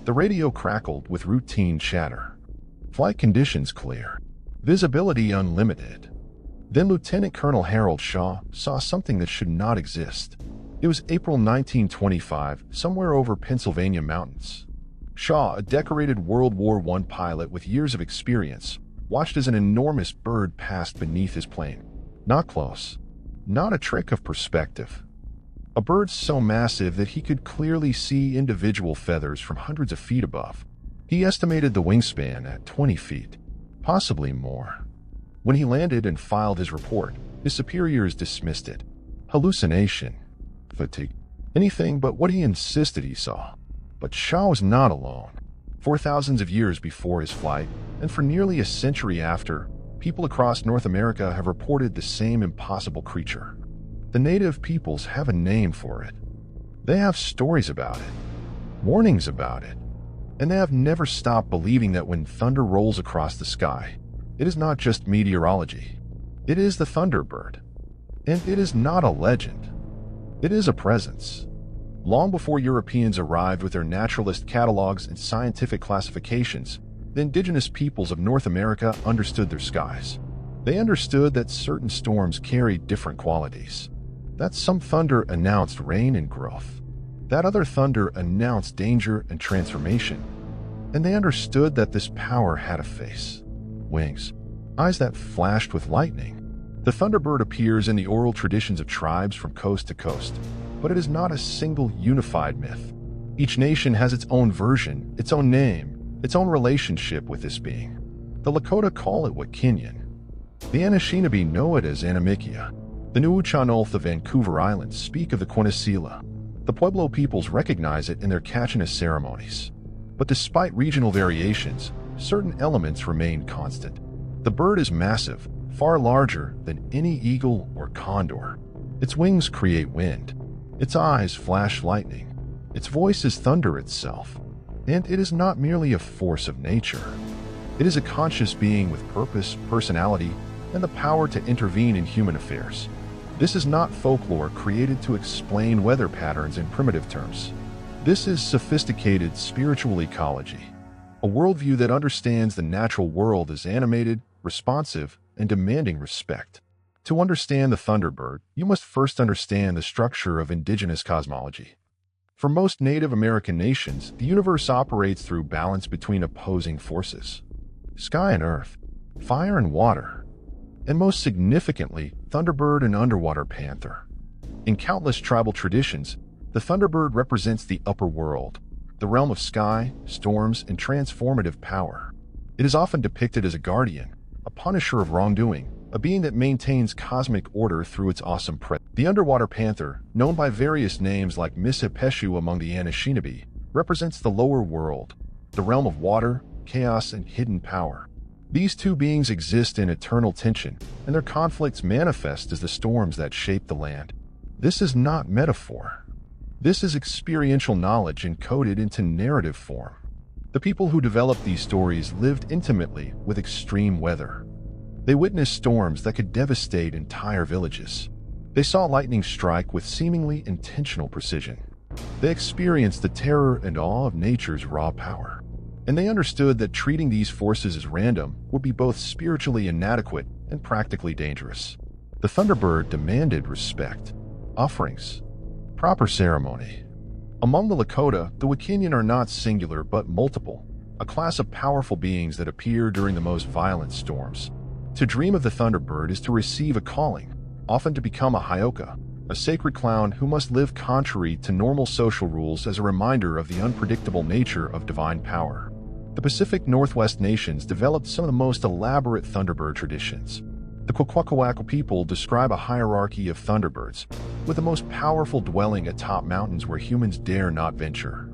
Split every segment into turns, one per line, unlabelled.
The radio crackled with routine chatter. Flight conditions clear. Visibility unlimited. Then Lieutenant Colonel Harold Shaw saw something that should not exist. It was April 1925, somewhere over Pennsylvania mountains. Shaw, a decorated World War I pilot with years of experience, watched as an enormous bird passed beneath his plane. Not close. Not a trick of perspective. A bird so massive that he could clearly see individual feathers from hundreds of feet above. He estimated the wingspan at 20 feet, possibly more. When he landed and filed his report, his superiors dismissed it. Hallucination. Fatigue. Anything but what he insisted he saw. But Shaw was not alone. For thousands of years before his flight, and for nearly a century after, people across North America have reported the same impossible creature. The native peoples have a name for it. They have stories about it, warnings about it, and they have never stopped believing that when thunder rolls across the sky, it is not just meteorology. It is the Thunderbird. And it is not a legend. It is a presence. Long before Europeans arrived with their naturalist catalogs and scientific classifications, the indigenous peoples of North America understood their skies. They understood that certain storms carried different qualities. That some thunder announced rain and growth. That other thunder announced danger and transformation. And they understood that this power had a face, wings, eyes that flashed with lightning. The Thunderbird appears in the oral traditions of tribes from coast to coast, but it is not a single unified myth. Each nation has its own version, its own name, its own relationship with this being. The Lakota call it Wakinyan. The Anishinaabe know it as Anamikia. The Nuuchanoth of Vancouver Island speak of the Quinnesila. The Pueblo peoples recognize it in their Kachina ceremonies. But despite regional variations, certain elements remain constant. The bird is massive, far larger than any eagle or condor. Its wings create wind. Its eyes flash lightning. Its voice is thunder itself. And it is not merely a force of nature. It is a conscious being with purpose, personality, and the power to intervene in human affairs. This is not folklore created to explain weather patterns in primitive terms. This is sophisticated spiritual ecology, a worldview that understands the natural world as animated, responsive, and demanding respect. To understand the Thunderbird, you must first understand the structure of indigenous cosmology. For most Native American nations, the universe operates through balance between opposing forces: sky and earth, fire and water, and most significantly, Thunderbird and underwater panther. In countless tribal traditions, the Thunderbird represents the upper world, the realm of sky, storms, and transformative power. It is often depicted as a guardian, a punisher of wrongdoing, a being that maintains cosmic order through its awesome presence. The underwater panther, known by various names like Misipeshu among the Anishinaabe, represents the lower world, the realm of water, chaos, and hidden power. These two beings exist in eternal tension, and their conflicts manifest as the storms that shape the land. This is not metaphor. This is experiential knowledge encoded into narrative form. The people who developed these stories lived intimately with extreme weather. They witnessed storms that could devastate entire villages. They saw lightning strike with seemingly intentional precision. They experienced the terror and awe of nature's raw power. And they understood that treating these forces as random would be both spiritually inadequate and practically dangerous. The Thunderbird demanded respect, offerings, proper ceremony. Among the Lakota, the Wakinyan are not singular but multiple, a class of powerful beings that appear during the most violent storms. To dream of the Thunderbird is to receive a calling, often to become a Hyoka, a sacred clown who must live contrary to normal social rules as a reminder of the unpredictable nature of divine power. The Pacific Northwest nations developed some of the most elaborate Thunderbird traditions. The Kwakwaka'wakw people describe a hierarchy of Thunderbirds, with the most powerful dwelling atop mountains where humans dare not venture.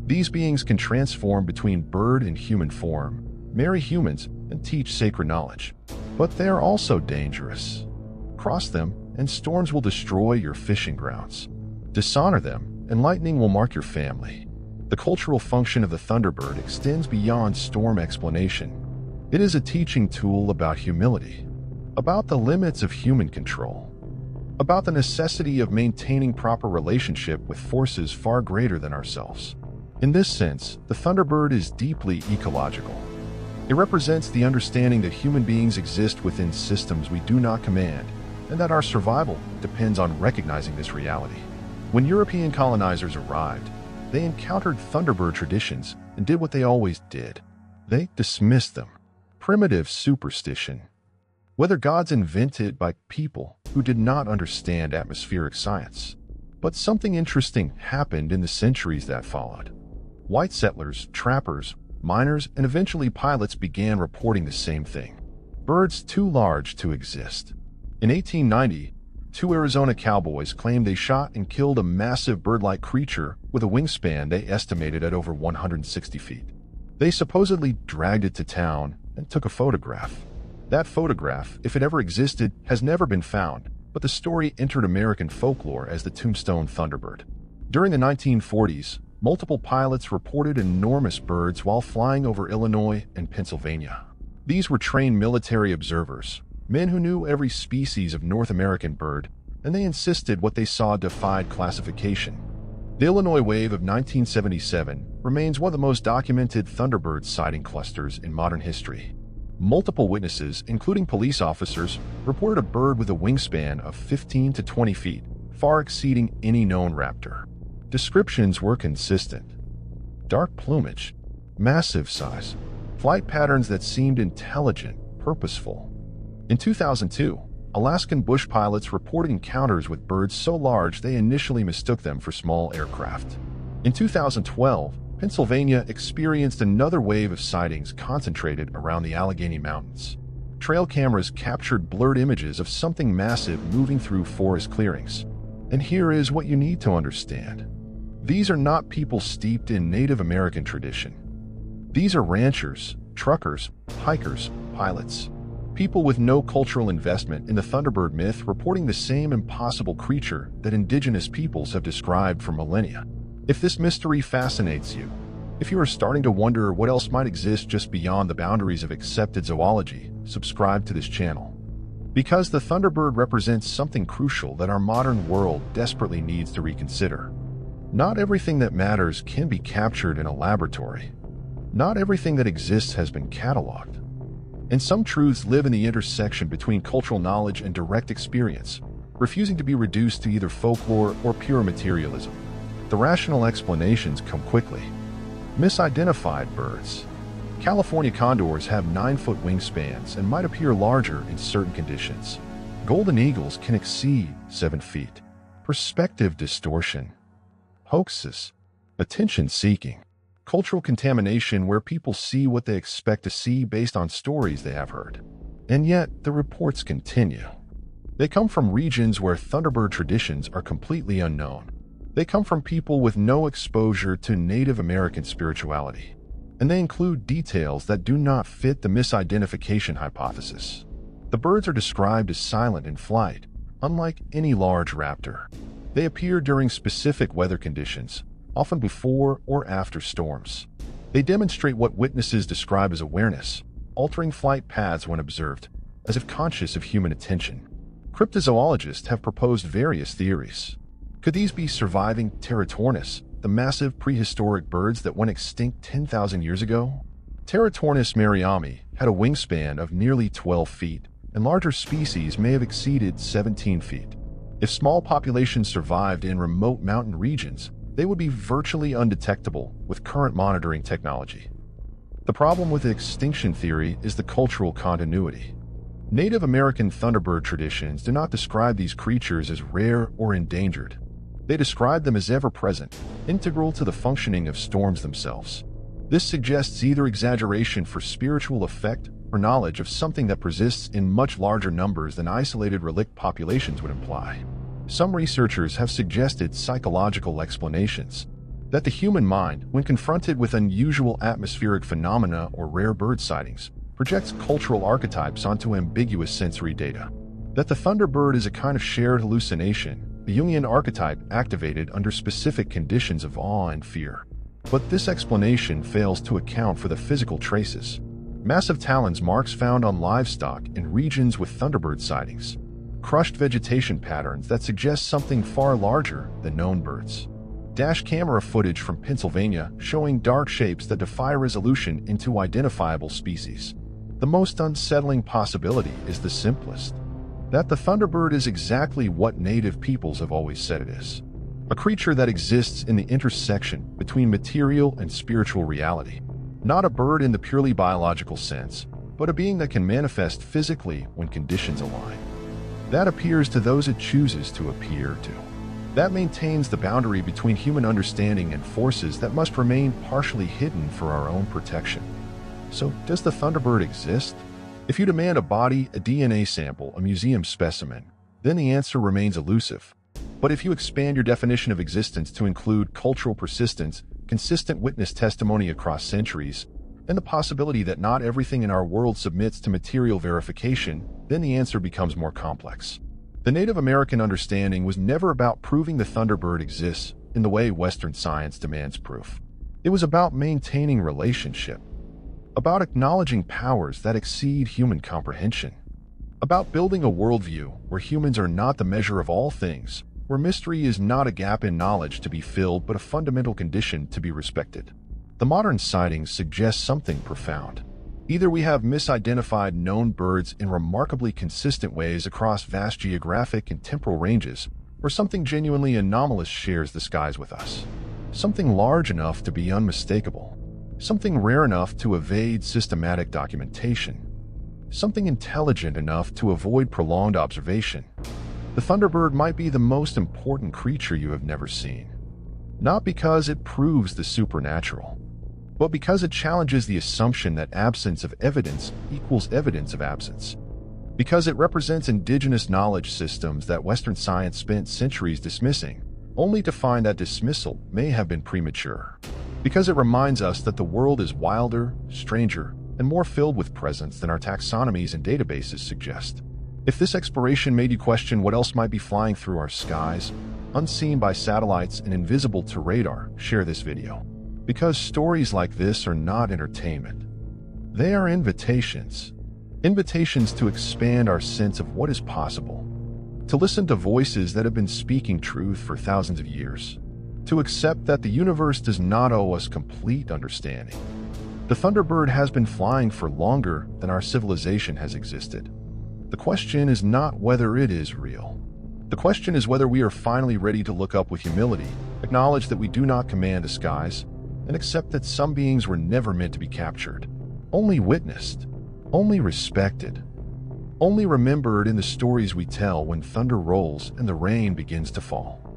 These beings can transform between bird and human form, marry humans, and teach sacred knowledge. But they are also dangerous. Cross them, and storms will destroy your fishing grounds. Dishonor them, and lightning will mark your family. The cultural function of the Thunderbird extends beyond storm explanation. It is a teaching tool about humility, about the limits of human control, about the necessity of maintaining proper relationship with forces far greater than ourselves. In this sense, the Thunderbird is deeply ecological. It represents the understanding that human beings exist within systems we do not command, and that our survival depends on recognizing this reality. When European colonizers arrived, they encountered Thunderbird traditions and did what they always did. They dismissed them. Primitive superstition. Whether gods invented by people who did not understand atmospheric science. But something interesting happened in the centuries that followed. White settlers, trappers, miners, and eventually pilots began reporting the same thing. Birds too large to exist. In 1890, two Arizona cowboys claimed they shot and killed a massive bird-like creature with a wingspan they estimated at over 160 feet. They supposedly dragged it to town and took a photograph. That photograph, if it ever existed, has never been found, but the story entered American folklore as the Tombstone Thunderbird. During the 1940s, multiple pilots reported enormous birds while flying over Illinois and Pennsylvania. These were trained military observers, men who knew every species of North American bird, and they insisted what they saw defied classification. The Illinois wave of 1977 remains one of the most documented Thunderbird sighting clusters in modern history. Multiple witnesses, including police officers, reported a bird with a wingspan of 15 to 20 feet, far exceeding any known raptor. Descriptions were consistent. Dark plumage, massive size, flight patterns that seemed intelligent, purposeful. In 2002, Alaskan bush pilots reported encounters with birds so large they initially mistook them for small aircraft. In 2012, Pennsylvania experienced another wave of sightings concentrated around the Allegheny Mountains. Trail cameras captured blurred images of something massive moving through forest clearings. And here is what you need to understand. These are not people steeped in Native American tradition. These are ranchers, truckers, hikers, pilots. People with no cultural investment in the Thunderbird myth reporting the same impossible creature that indigenous peoples have described for millennia. If this mystery fascinates you, if you are starting to wonder what else might exist just beyond the boundaries of accepted zoology, subscribe to this channel. Because the Thunderbird represents something crucial that our modern world desperately needs to reconsider. Not everything that matters can be captured in a laboratory. Not everything that exists has been cataloged. And some truths live in the intersection between cultural knowledge and direct experience, refusing to be reduced to either folklore or pure materialism. The rational explanations come quickly. Misidentified birds. California condors have 9-foot wingspans and might appear larger in certain conditions. Golden eagles can exceed 7 feet. Perspective distortion. Hoaxes. Attention-seeking. Cultural contamination where people see what they expect to see based on stories they have heard. And yet, the reports continue. They come from regions where Thunderbird traditions are completely unknown. They come from people with no exposure to Native American spirituality. And they include details that do not fit the misidentification hypothesis. The birds are described as silent in flight, unlike any large raptor. They appear during specific weather conditions, often before or after storms. They demonstrate what witnesses describe as awareness, altering flight paths when observed, as if conscious of human attention. Cryptozoologists have proposed various theories. Could these be surviving Pterotornis, the massive prehistoric birds that went extinct 10,000 years ago? Pterotornis merriami had a wingspan of nearly 12 feet, and larger species may have exceeded 17 feet. If small populations survived in remote mountain regions, they would be virtually undetectable with current monitoring technology. The problem with the extinction theory is the cultural continuity. Native American Thunderbird traditions do not describe these creatures as rare or endangered. They describe them as ever-present, integral to the functioning of storms themselves. This suggests either exaggeration for spiritual effect or knowledge of something that persists in much larger numbers than isolated relict populations would imply. Some researchers have suggested psychological explanations, that the human mind, when confronted with unusual atmospheric phenomena or rare bird sightings, projects cultural archetypes onto ambiguous sensory data. That the Thunderbird is a kind of shared hallucination, a Jungian archetype activated under specific conditions of awe and fear. But this explanation fails to account for the physical traces. Massive talons marks found on livestock in regions with Thunderbird sightings. Crushed vegetation patterns that suggest something far larger than known birds. Dash camera footage from Pennsylvania showing dark shapes that defy resolution into identifiable species. The most unsettling possibility is the simplest: that the Thunderbird is exactly what native peoples have always said it is. A creature that exists in the intersection between material and spiritual reality. Not a bird in the purely biological sense, but a being that can manifest physically when conditions align. That appears to those it chooses to appear to. That maintains the boundary between human understanding and forces that must remain partially hidden for our own protection. So, does the Thunderbird exist? If you demand a body, a DNA sample, a museum specimen, then the answer remains elusive. But if you expand your definition of existence to include cultural persistence, consistent witness testimony across centuries, and the possibility that not everything in our world submits to material verification, then the answer becomes more complex. The Native American understanding was never about proving the Thunderbird exists in the way Western science demands proof. It was about maintaining relationship, about acknowledging powers that exceed human comprehension, about building a worldview where humans are not the measure of all things, where mystery is not a gap in knowledge to be filled but a fundamental condition to be respected. The modern sightings suggest something profound. Either we have misidentified known birds in remarkably consistent ways across vast geographic and temporal ranges, or something genuinely anomalous shares the skies with us. Something large enough to be unmistakable. Something rare enough to evade systematic documentation. Something intelligent enough to avoid prolonged observation. The Thunderbird might be the most important creature you have never seen. Not because it proves the supernatural, but because it challenges the assumption that absence of evidence equals evidence of absence. Because it represents indigenous knowledge systems that Western science spent centuries dismissing, only to find that dismissal may have been premature. Because it reminds us that the world is wilder, stranger, and more filled with presence than our taxonomies and databases suggest. If this exploration made you question what else might be flying through our skies, unseen by satellites and invisible to radar, share this video. Because stories like this are not entertainment. They are invitations. Invitations to expand our sense of what is possible. To listen to voices that have been speaking truth for thousands of years. To accept that the universe does not owe us complete understanding. The Thunderbird has been flying for longer than our civilization has existed. The question is not whether it is real. The question is whether we are finally ready to look up with humility, acknowledge that we do not command the skies, and accept that some beings were never meant to be captured, only witnessed, only respected, only remembered in the stories we tell when thunder rolls and the rain begins to fall.